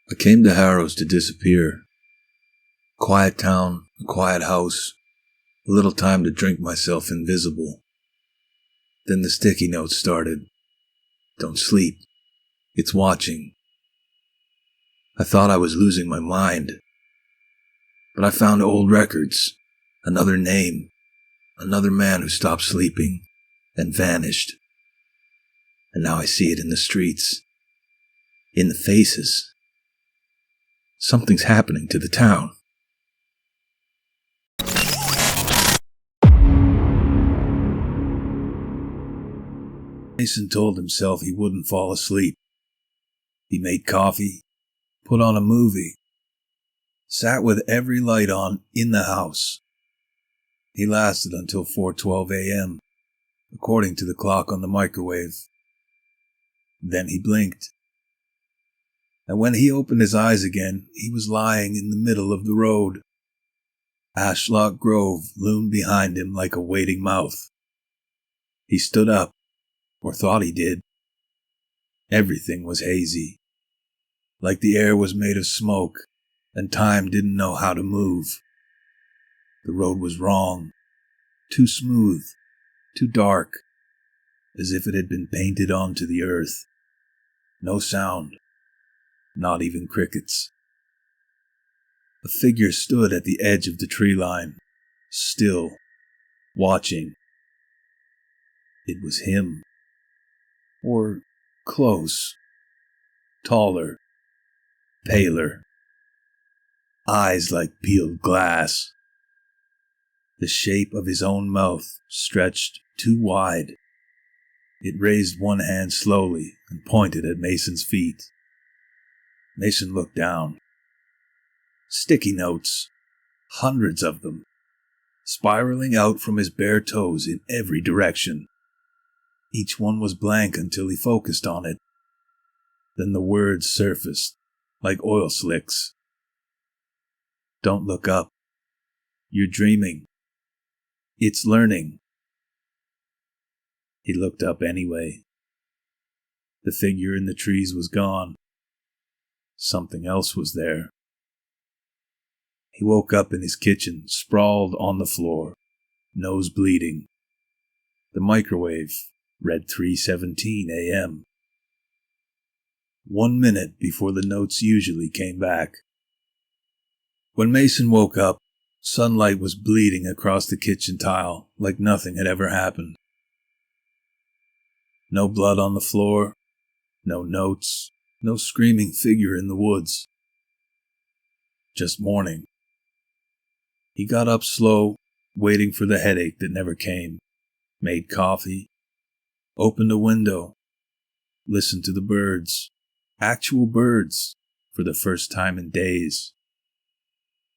I came to Harrow's to disappear. Quiet town, a quiet house, a little time to drink myself invisible. Then the sticky notes started. Don't sleep. It's watching. I thought I was losing my mind. But I found old records, another name, another man who stopped sleeping and vanished. And now I see it in the streets, in the faces. Something's happening to the town. Mason told himself he wouldn't fall asleep. He made coffee, put on a movie, sat with every light on in the house. He lasted until 4:12 a.m., according to the clock on the microwave. Then he blinked. And when he opened his eyes again, he was lying in the middle of the road. Ashlock Grove loomed behind him like a waiting mouth. He stood up, or thought he did. Everything was hazy, like the air was made of smoke, and time didn't know how to move. The road was wrong, too smooth, too dark, as if it had been painted onto the earth. No sound, not even crickets. A figure stood at the edge of the tree line, still, watching. It was him. Or close. Taller. Paler. Eyes like peeled glass. The shape of his own mouth stretched too wide. It raised one hand slowly and pointed at Mason's feet. Mason looked down. Sticky notes. Hundreds of them. Spiraling out from his bare toes in every direction. Each one was blank until he focused on it. Then the words surfaced, like oil slicks. Don't look up. You're dreaming. It's learning. He looked up anyway. The figure in the trees was gone. Something else was there. He woke up in his kitchen, sprawled on the floor, nose bleeding. The microwave read 3:17 a.m. 1 minute before the notes usually came back. When Mason woke up, sunlight was bleeding across the kitchen tile like nothing had ever happened. No blood on the floor, no notes, no screaming figure in the woods. Just morning. He got up slow, waiting for the headache that never came, made coffee, opened a window, listened to the birds, actual birds, for the first time in days.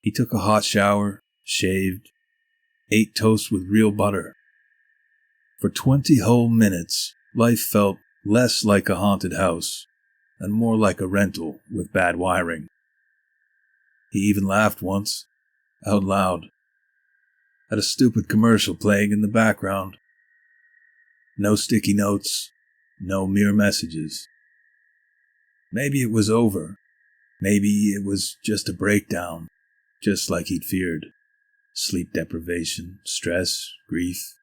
He took a hot shower, shaved, ate toast with real butter. For 20 whole minutes, life felt less like a haunted house and more like a rental with bad wiring. He even laughed once, out loud, at a stupid commercial playing in the background. No sticky notes, no mere messages. Maybe it was over. Maybe it was just a breakdown, just like he'd feared. Sleep deprivation, stress, grief.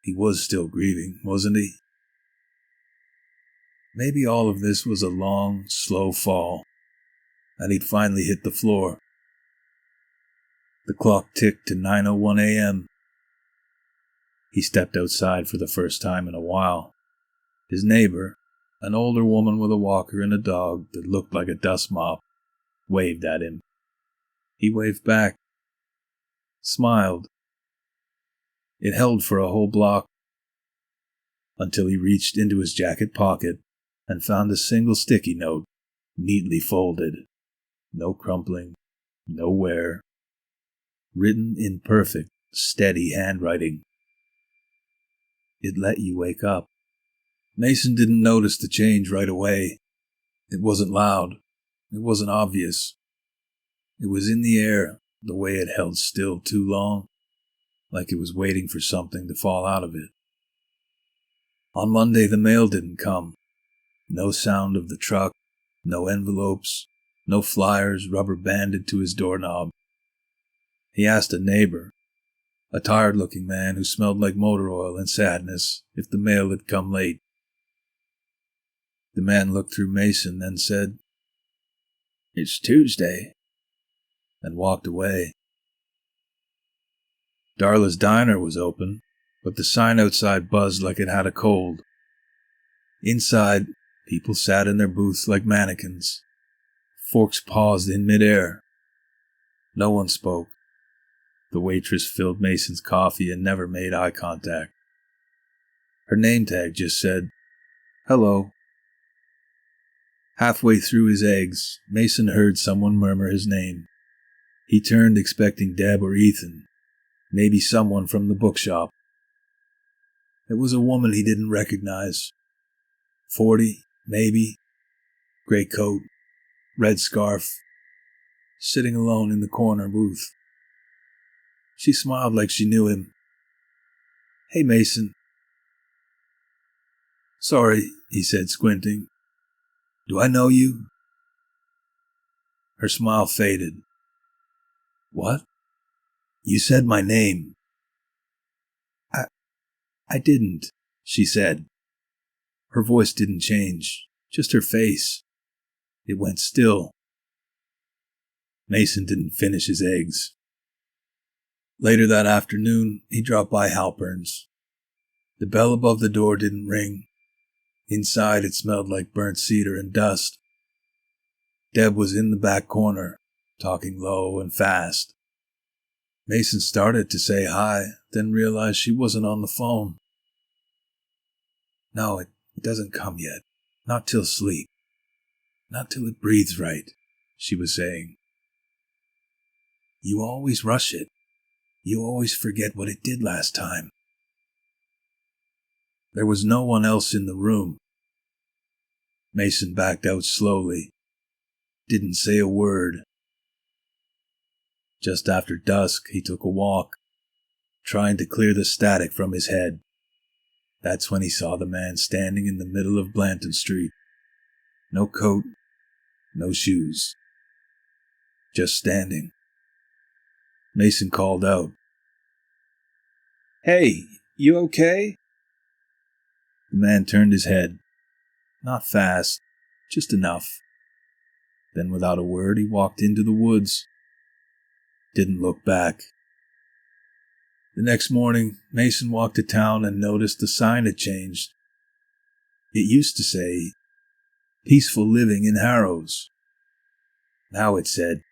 He was still grieving, wasn't he? Maybe all of this was a long, slow fall, and he'd finally hit the floor. The clock ticked to 9:01 a.m. He stepped outside for the first time in a while. His neighbor, an older woman with a walker and a dog that looked like a dust mop, waved at him. He waved back, smiled. It held for a whole block, until he reached into his jacket pocket and found a single sticky note, neatly folded. No crumpling, no wear. Written in perfect, steady handwriting. It let you wake up. Mason didn't notice the change right away. It wasn't loud. It wasn't obvious. It was in the air, the way it held still too long, like it was waiting for something to fall out of it. On Monday, the mail didn't come. No sound of the truck, No envelopes, no flyers rubber banded to his doorknob. He asked a neighbor, a tired-looking man who smelled like motor oil and sadness, if the mail had come late. The man looked through Mason and said, "It's Tuesday," and walked away. Darla's diner was open, but the sign outside buzzed like it had a cold. Inside, people sat in their booths like mannequins. Forks paused in midair. No one spoke. The waitress filled Mason's coffee and never made eye contact. Her name tag just said, "Hello." Halfway through his eggs, Mason heard someone murmur his name. He turned expecting Deb or Ethan, maybe someone from the bookshop. It was a woman he didn't recognize. 40, maybe. Gray coat, red scarf, sitting alone in the corner booth. She smiled like she knew him. "Hey, Mason." "Sorry," he said, squinting. "Do I know you?" Her smile faded. "What? You said my name." I didn't," she said. Her voice didn't change, just her face. It went still. Mason didn't finish his eggs. Later that afternoon, he dropped by Halpern's. The bell above the door didn't ring. Inside, it smelled like burnt cedar and dust. Deb was in the back corner, talking low and fast. Mason started to say hi, then realized she wasn't on the phone. "No, it doesn't come yet. Not till sleep. Not till it breathes right," she was saying. "You always rush it. You always forget what it did last time." There was no one else in the room. Mason backed out slowly. Didn't say a word. Just after dusk, he took a walk, trying to clear the static from his head. That's when he saw the man standing in the middle of Blanton Street. No coat, no shoes. Just standing. Mason called out, "Hey, you okay?" The man turned his head. Not fast, just enough. Then without a word, he walked into the woods. Didn't look back. The next morning, Mason walked to town and noticed the sign had changed. It used to say, "Peaceful living in Harrows." Now it said,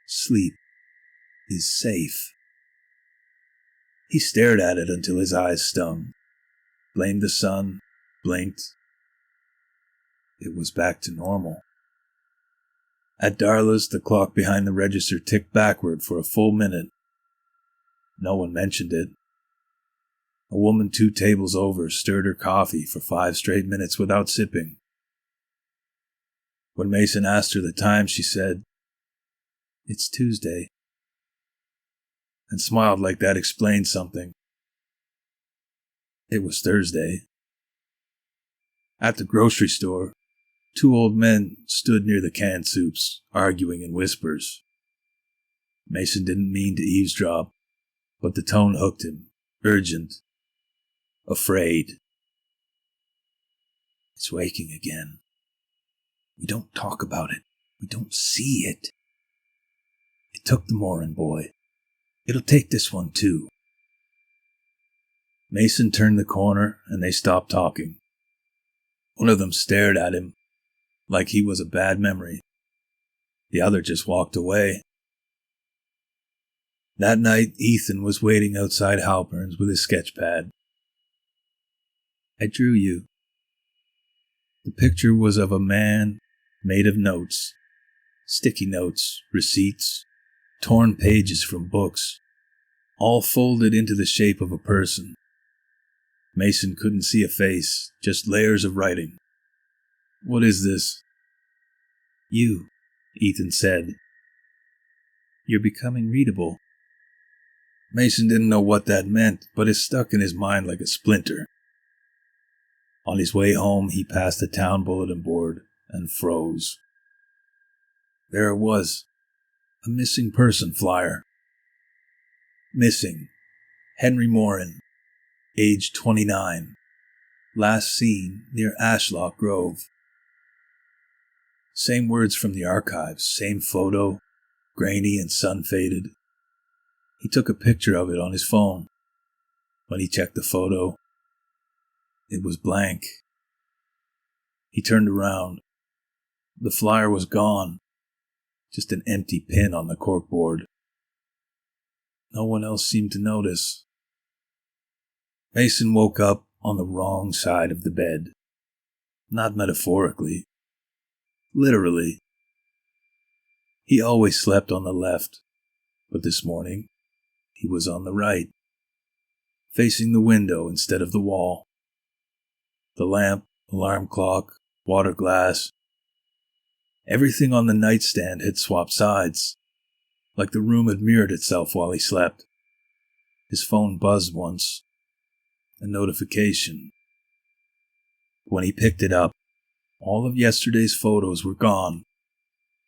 "Sleep is safe." He stared at it until his eyes stung. Blamed the sun, blinked. It was back to normal. At Darla's, the clock behind the register ticked backward for a full minute. No one mentioned it. A woman 2 tables over stirred her coffee for 5 straight minutes without sipping. When Mason asked her the time, she said, "It's Tuesday," and smiled like that explained something. It was Thursday. At the grocery store, 2 old men stood near the canned soups, arguing in whispers. Mason didn't mean to eavesdrop, but the tone hooked him, urgent, afraid. "It's waking again. We don't talk about it. We don't see it. It took the Morin boy. It'll take this one too." Mason turned the corner and they stopped talking. One of them stared at him like he was a bad memory. The other just walked away. That night, Ethan was waiting outside Halpern's with his sketch pad. "I drew you." The picture was of a man made of notes. Sticky notes, receipts, torn pages from books, all folded into the shape of a person. Mason couldn't see a face, just layers of writing. "What is this?" "You," Ethan said. "You're becoming readable." Mason didn't know what that meant, but it stuck in his mind like a splinter. On his way home, he passed the town bulletin board, and froze. There it was, a missing person flyer. Missing, Henry Morin, age 29, last seen near Ashlock Grove. Same words from the archives, same photo, grainy and sun-faded. He took a picture of it on his phone. When he checked the photo, it was blank. He turned around. The flyer was gone, just an empty pin on the corkboard. No one else seemed to notice. Mason woke up on the wrong side of the bed. Not metaphorically. Literally. He always slept on the left, but this morning, he was on the right, facing the window instead of the wall. The lamp, alarm clock, water glass, everything on the nightstand had swapped sides, like the room had mirrored itself while he slept. His phone buzzed once, a notification. When he picked it up, all of yesterday's photos were gone,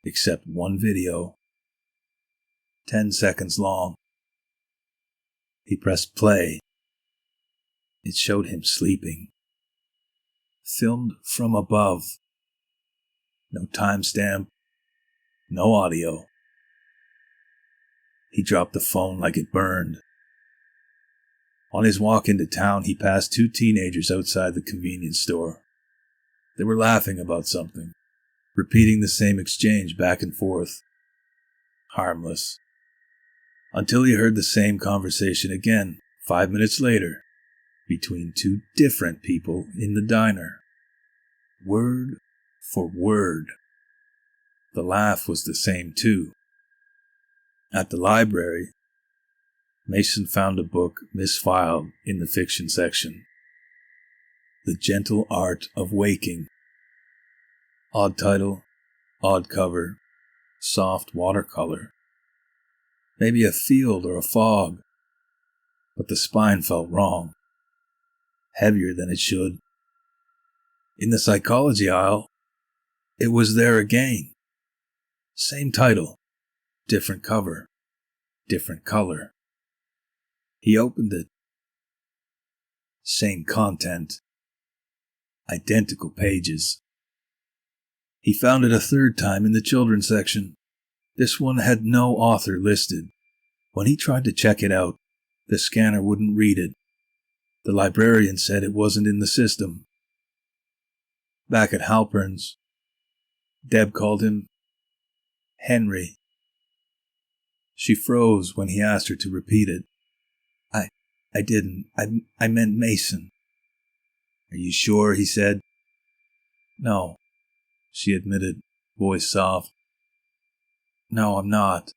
except one video, 10 seconds long. He pressed play. It showed him sleeping. Filmed from above. No timestamp, no audio. He dropped the phone like it burned. On his walk into town, he passed 2 teenagers outside the convenience store. They were laughing about something, repeating the same exchange back and forth. Harmless. Until he heard the same conversation again, 5 minutes later, between 2 different people in the diner. Word for word. The laugh was the same too. At the library, Mason found a book misfiled in the fiction section. The Gentle Art of Waking. Odd title, odd cover, soft watercolor. Maybe a field or a fog, but the spine felt wrong. Heavier than it should. In the psychology aisle, it was there again. Same title, different cover, different color. He opened it. Same content. Identical pages. He found it a third time in the children's section. This one had no author listed. When he tried to check it out, the scanner wouldn't read it. The librarian said it wasn't in the system. Back at Halpern's, Deb called him Henry. She froze when he asked her to repeat it. I didn't. I meant Mason. Are you sure? He said. No, she admitted, voice soft. No, I'm not.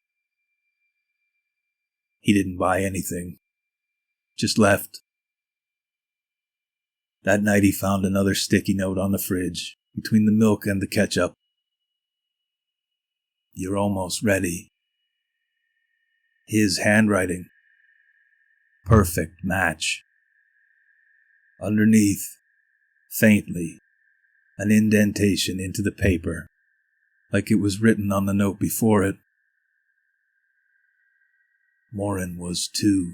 He didn't buy anything. Just left. That night he found another sticky note on the fridge, between the milk and the ketchup. You're almost ready. His handwriting. Perfect match. Underneath, faintly, an indentation into the paper, like it was written on the note before it. Morin was 2.